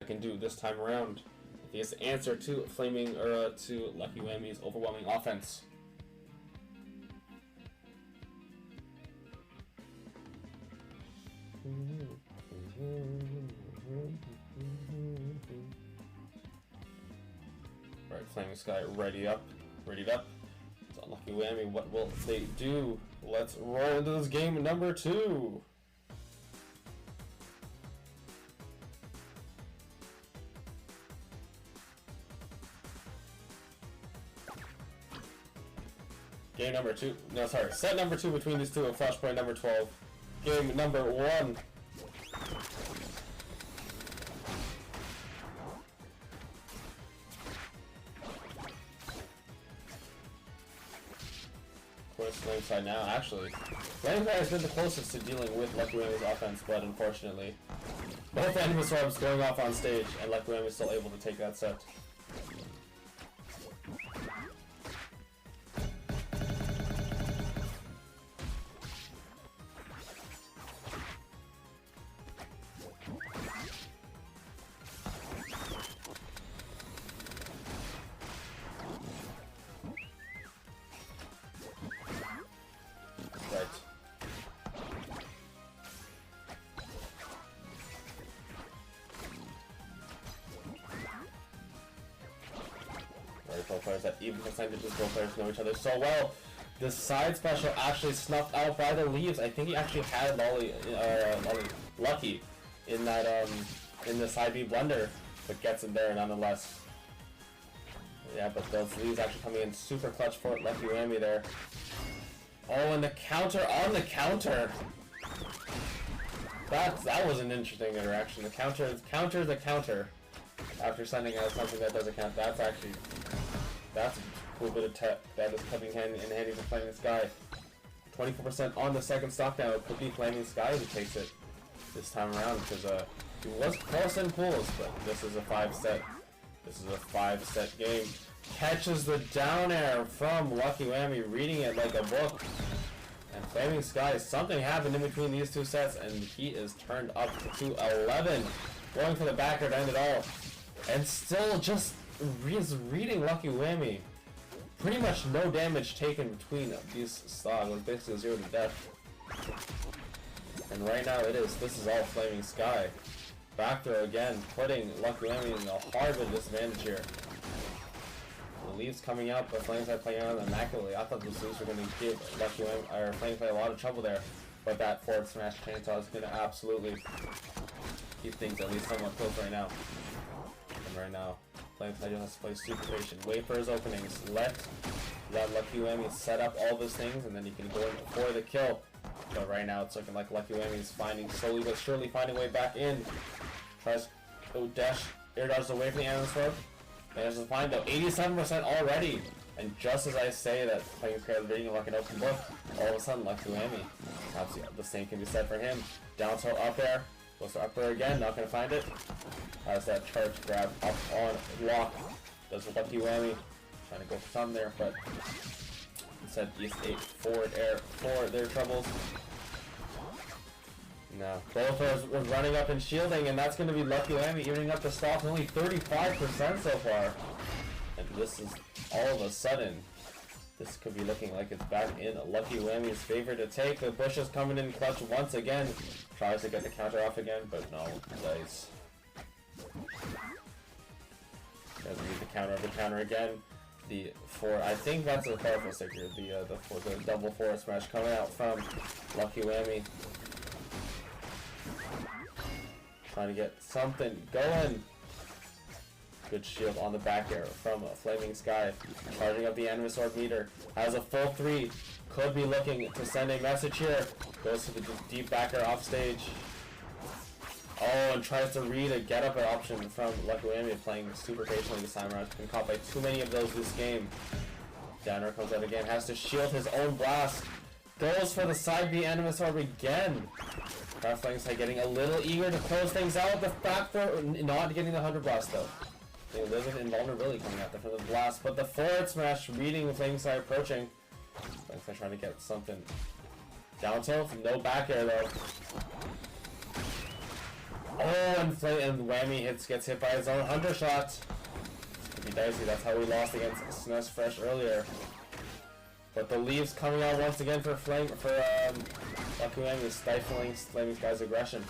I can do this time around. If he has to answer to to LuckyWhammy's overwhelming offense. Alright, FlamingSky, readied up. It's on LuckyWhammy. What will they do? Let's roll into this game number 2. Game number 2. No, sorry. Set number 2 between these two of Flashpoint number 12. Game number 1. FlamingSky now, actually. FlamingSky has been the closest to dealing with LuckyWhammy's offense, but unfortunately, both Animus Orbs going off on stage, and LuckyWhammy is still able to take that set. Players that even percentages both players know each other so well. The side special actually snuffed out by the leaves. I think he actually had Lucky in that in the side B blunder, but gets him there nonetheless. Yeah, but those leaves actually coming in super clutch for LuckyWhammy there. Oh, and the counter on the counter. That was an interesting interaction. The counter the counter after sending out something that doesn't count. That's a cool bit of tech that is coming hand in handy for FlamingSky. 24% on the second stock now. It could be FlamingSky who takes it this time around because he was close in pools, but this is a 5-set. This is a 5-set game. Catches the down air from LuckyWhammy, reading it like a book. And FlamingSky, something happened in between these two sets, and he is turned up to 11. Going for the backer to end it all. And still just is reading LuckyWhammy. Pretty much no damage taken between these stocks, like basically 0 to death. And right now this is all FlamingSky. Back throw again, putting LuckyWhammy in a hard bit of disadvantage here. The leaves coming out, but FlamingSky playing around immaculately. I thought those leaves were going to give LuckyWhammy or FlamingSky a lot of trouble there, but that forward smash chainsaw is going to absolutely keep things at least somewhat close right now. And right now, FlamingSky just has to play super patient. Wait for his openings. Let LuckyWhammy set up all those things, and then he can go in for the kill. But right now, it's looking like LuckyWhammy is slowly but surely finding a way back in. Tries air dodges away from the Animus Orb. Manages to find though 87% already. And just as I say that FlamingSky is reading like an open book, all of a sudden LuckyWhammy. Perhaps the same can be said for him. Down tilt up air. Goes for up air again. Not gonna find it. Has that charge grab up on block. Does a LuckyWhammy. Trying to go for some there, but instead East 8 forward air for their troubles. No. Both are running up and shielding, and that's going to be LuckyWhammy evening up the stock, only 35% so far. And this is all of a sudden, this could be looking like it's back in LuckyWhammy's favor to take. The Bush is coming in clutch once again. Tries to get the counter off again, but no, dice. Doesn't need the counter again. The I think that's a powerful sticker. The double forward smash coming out from LuckyWhammy. Trying to get something going. Good shield on the back air from FlamingSky. Charging up the Animus Orb meter. Has a full 3. Could be looking to send a message here. Goes to the deep backer off stage. Oh, and tries to read a get up option from LuckyWhammy, playing super patiently this time around. Been caught by too many of those this game. Downer comes out again. Has to shield his own blast. Goes for the side B Animus Orb again. FlamingSky getting a little eager to close things out. The fact for not getting the 100 blast though. They live with invulnerability coming out there from the blast, but the forward smash reading the FlamingSky approaching. FlamingSky trying to get something. Down tilt, no back air though. Oh, and Whammy gets hit by his own Hunter shot. This could be dicey. That's how we lost against SNES Fresh earlier. But the leaves coming out once again for LuckyWhammy, stifling FlamingSky's aggression.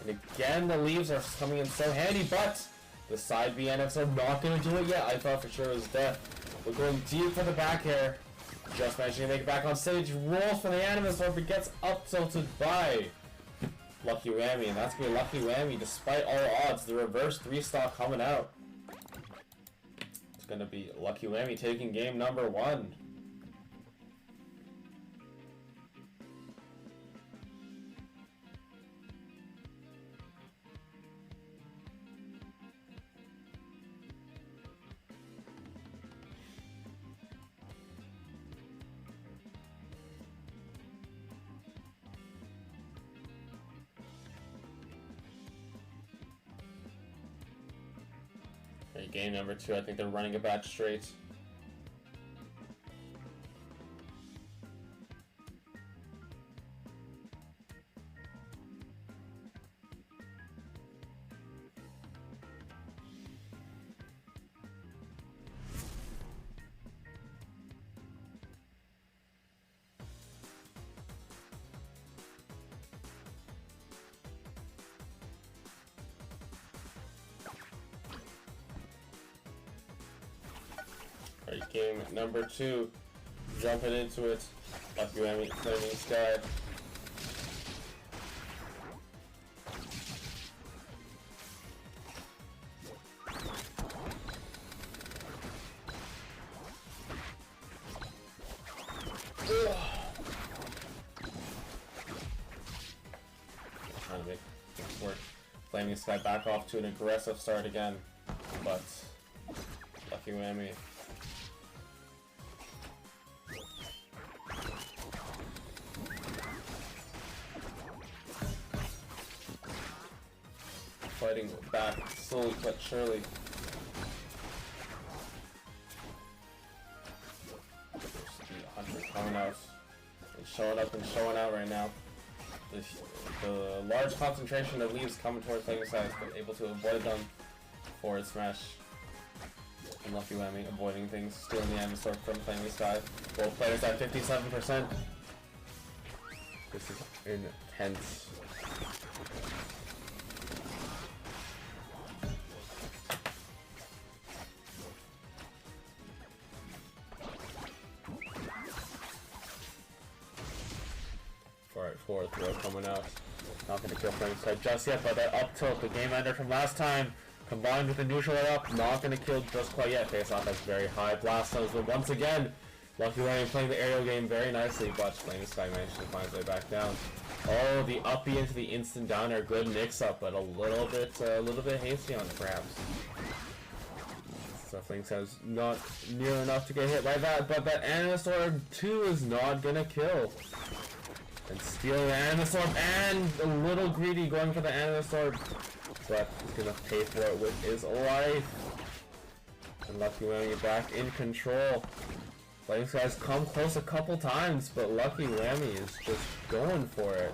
And again, the leaves are coming in so handy, but the side B NFs are not going to do it yet. I thought for sure it was death. We're going deep for the back air. Just managing to make it back on stage. Rolls for the Animus Orb, but gets up tilted by LuckyWhammy. And that's going to be LuckyWhammy despite all odds. The reverse 3-stock coming out. It's going to be LuckyWhammy taking game number 1. Game number 2, I think they're running it back straight. Alright, game number 2. Jumping into it. LuckyWhammy, FlamingSky. Trying to make this work. FlamingSky back off to an aggressive start again, but LuckyWhammy. Fighting back slowly but surely. Hunter coming out and showing up and showing out right now. The large concentration of leaves coming towards FlamingSky has been able to avoid them. Forward smash. And LuckyWhammy avoiding things, stealing the Animus Orb from FlamingSky. Both players at 57%. This is intense. Alright, forward throw coming out. Not going to kill FlamingSky just yet, but that up tilt, the game ender from last time, combined with the neutral up, not going to kill just quite yet. Face off has very high blast zones, but once again, LuckyWhammy playing the aerial game very nicely, but FlamingSky managed to find his way back down. Oh, the uppy into the instant downer, good mix up, but a little bit hasty on it perhaps. So FlamingSky is not near enough to get hit by that, but that Animus Orb 2 is not going to kill. And stealing the Animus Orb, and a little greedy going for the Animus Orb, but he's gonna pay for it with his life. And LuckyWhammy back in control. FlamingSky's come close a couple times, but LuckyWhammy is just going for it.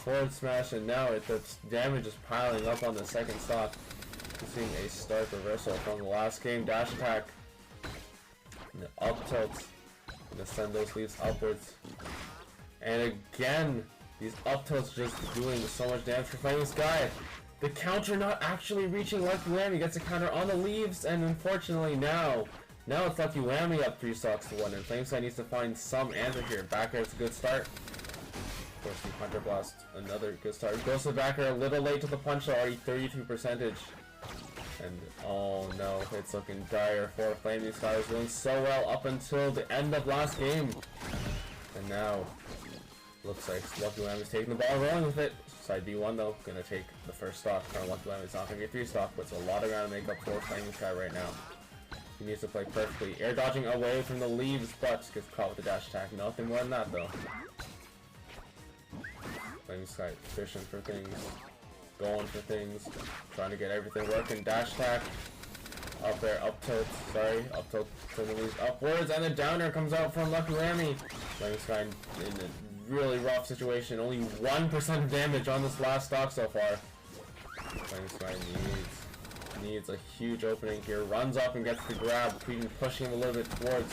Forward smash, and now the damage is piling up on the second stock. We're seeing a stark reversal from the last game. Dash attack. And the up tilt. Gonna send those leaves upwards. And again, these up tilts just doing so much damage for FlamingSky. The counter not actually reaching LuckyWhammy, gets a counter on the leaves, and unfortunately now it's LuckyWhammy up 3 stocks to 1, and FlamingSky needs to find some answer here. Back air is a good start. Of course, the Hunter Blast, another good start. Goes to the back air, a little late to the punch, already 32%. And oh no, it's looking dire for FlamingSky. Was doing so well up until the end of last game. And now, looks like LuckyWhammy's taking the ball, rolling with it. Side B1 though, gonna take the first stock. LuckyWhammy's not gonna get 3 stock, but it's a lot of ground to make up for FlamingSky right now. He needs to play perfectly. Air dodging away from the leaves, but gets caught with the dash attack. Nothing more than that though. FlamingSky fishing for things, going for things, trying to get everything working. Dash attack. Up there, up tilt, up tilt from the leaves upwards, and the downer comes out from LuckyWhammy. FlamingSky in a really rough situation. Only 1% of damage on this last stock so far. FlamingSky needs a huge opening here. Runs up and gets the grab. Queen pushing him a little bit towards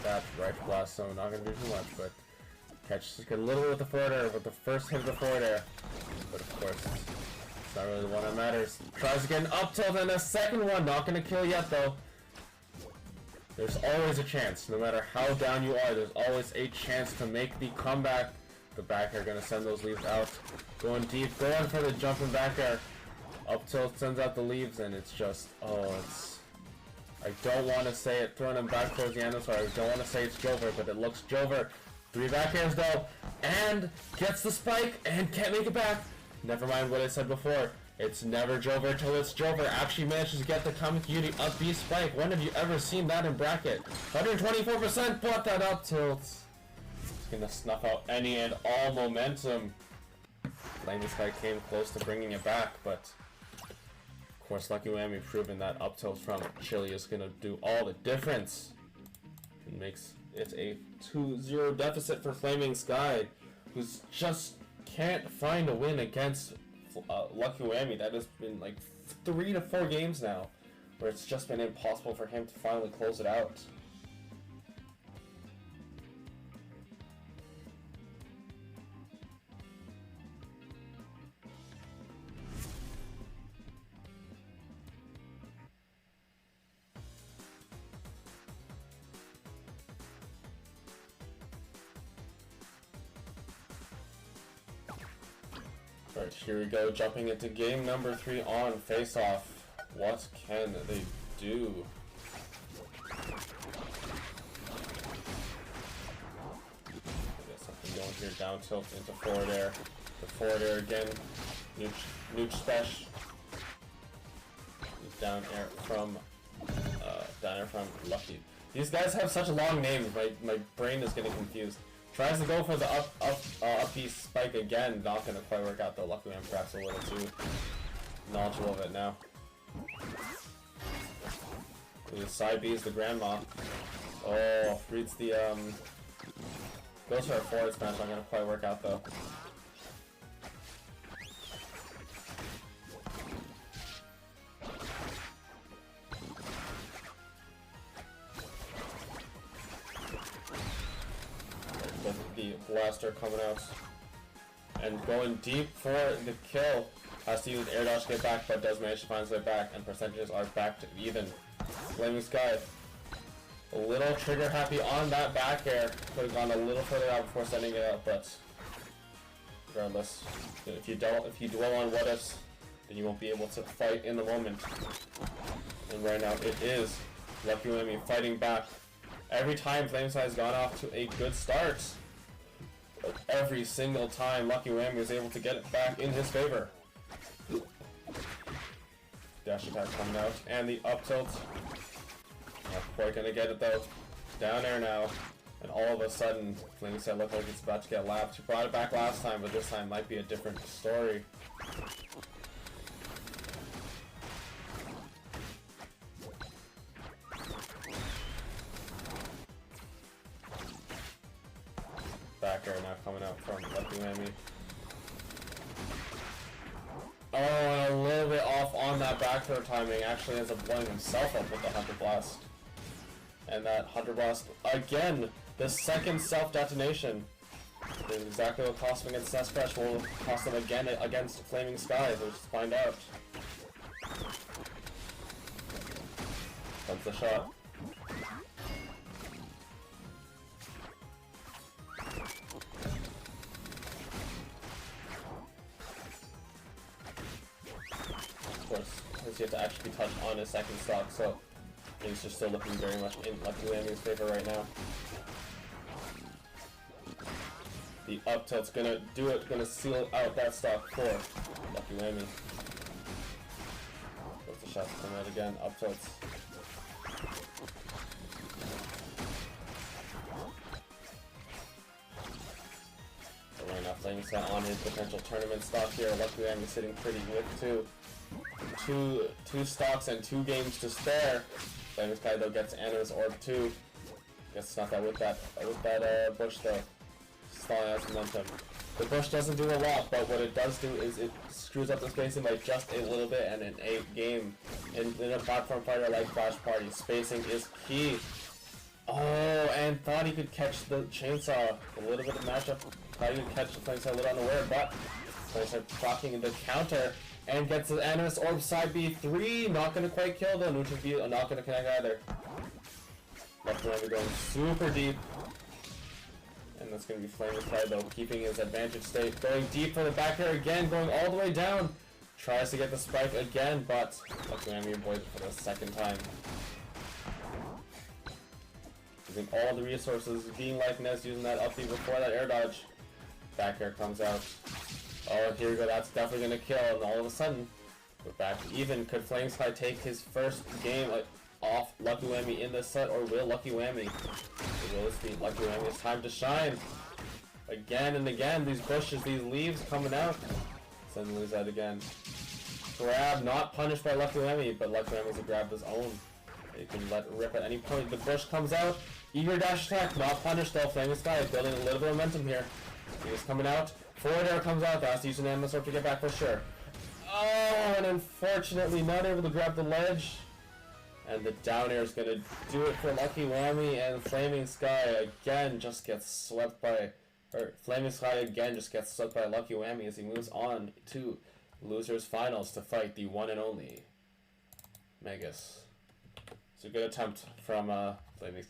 that right blast, so not gonna do too much, but catches a little bit with the forward air, with the first hit of the forward air. But of course, it's not really the one that matters. Tries again, up tilt, and a second one. Not gonna kill yet though. There's always a chance. No matter how down you are, there's always a chance to make the comeback. The back air gonna send those leaves out. Going deep, going for the jumping back air. Up tilt sends out the leaves, and it's just, oh, it's... I don't want to say it, throwing him back towards the end, so I don't want to say it's Jover, but it looks Jover. 3 back airs though, and gets the spike, and can't make it back. Never mind what I said before. It's never Jover till it's Jover. Actually manages to get the Comic Beauty up B spike. When have you ever seen that in bracket? 124%, but that up tilt. It's gonna snuff out any and all momentum. FlamingSky came close to bringing it back, but of course LuckyWhammy proving that up tilt from Chili is gonna do all the difference. It makes it a 2-0 deficit for FlamingSky, who's just can't find a win against LuckyWhammy. That has been like 3 to 4 games now, where it's just been impossible for him to finally close it out. Alright, here we go, jumping into game number 3 on Face Off. What can they do? Get something going here, down tilt into forward air. The forward air again, nooch special. Down air from Lucky. These guys have such long names, my brain is getting confused. Tries to go for the up B spike again, not gonna quite work out though. LuckyWhammy perhaps a little too knowledgeable of it now. The side B is the grandma. Oh, reads the goes for a forward smash, not gonna quite work out though. The blaster coming out and going deep for the kill. Has to use air dodge to get back, but does manage to find his way back, and percentages are back to even. FlamingSky a little trigger happy on that back air. Could have gone a little further out before sending it out, but regardless, if you dwell on what ifs, then you won't be able to fight in the moment. And right now it is LuckyWhammy fighting back. Every time FlamingSky has gone off to a good start, every single time LuckyWhammy is able to get it back in his favor. Dash attack coming out, and the up tilt. Not quite gonna get it though. Down air now, and all of a sudden, FlamingSky looked like it's about to get lapped. He brought it back last time, but this time might be a different story. Back air now coming out from LuckyWhammy. Oh, and a little bit off on that back throw timing. Actually ends up blowing himself up with the Hunter Blast. And that Hunter Blast, again, the second self-detonation. Is exactly what cost him against Nestfresh will cost him again against FlamingSky. We'll just find out. Comes the shot. You have to actually touch on his second stock, so things are still looking very much in LuckyWhammy's favor right now. The up tilt's gonna do it, gonna seal out that stock for LuckyWhammy. Both the shots come out again, up tilts. So right now FlamingSky on his potential tournament stock here. LuckyWhammy sitting pretty with two stocks and 2 games to spare. FlamingSky though gets Anna's Orb too. Gets snuffed out with that bush though. stalling out momentum. The bush doesn't do a lot, but what it does do is it screws up the spacing by just a little bit, and in a game, in a platform fighter like Flash Party, spacing is key. Oh, and thought he could catch the chainsaw. A little bit of matchup. Thought he could catch the FlamingSky a little unaware, but FlamingSky blocking the counter and gets the Animus Orb side B3. Not gonna quite kill though. Neutral B not gonna connect either. LuckyWhammy going super deep. And that's going to be FlamingSky though, keeping his advantage state. Going deep for the back air again, going all the way down. Tries to get the spike again, but LuckyWhammy avoids it for the second time. Using all the resources, being like Ness, using that up B before that air dodge. Back air comes out. Oh, here we go, that's definitely going to kill, and all of a sudden, we're back even. Could FlamingSky take his first game off LuckyWhammy in this set, or will LuckyWhammy? Will this be LuckyWhammy's time to shine? Again and again, these bushes, these leaves coming out. Suddenly lose that again. Grab, not punished by LuckyWhammy, but LuckyWhammy's a grab his own. You can let it rip at any point. The bush comes out. Eager dash attack, not punished though. FlamingSky building a little bit of momentum here. He's coming out. Forward air comes out. That's using Animus Orb to get back for sure. Oh, and unfortunately not able to grab the ledge. And the down air is going to do it for LuckyWhammy, and FlamingSky again just gets swept by, or FlamingSky again just gets swept by LuckyWhammy as he moves on to losers finals to fight the one and only Megas. It's a good attempt from FlamingSky.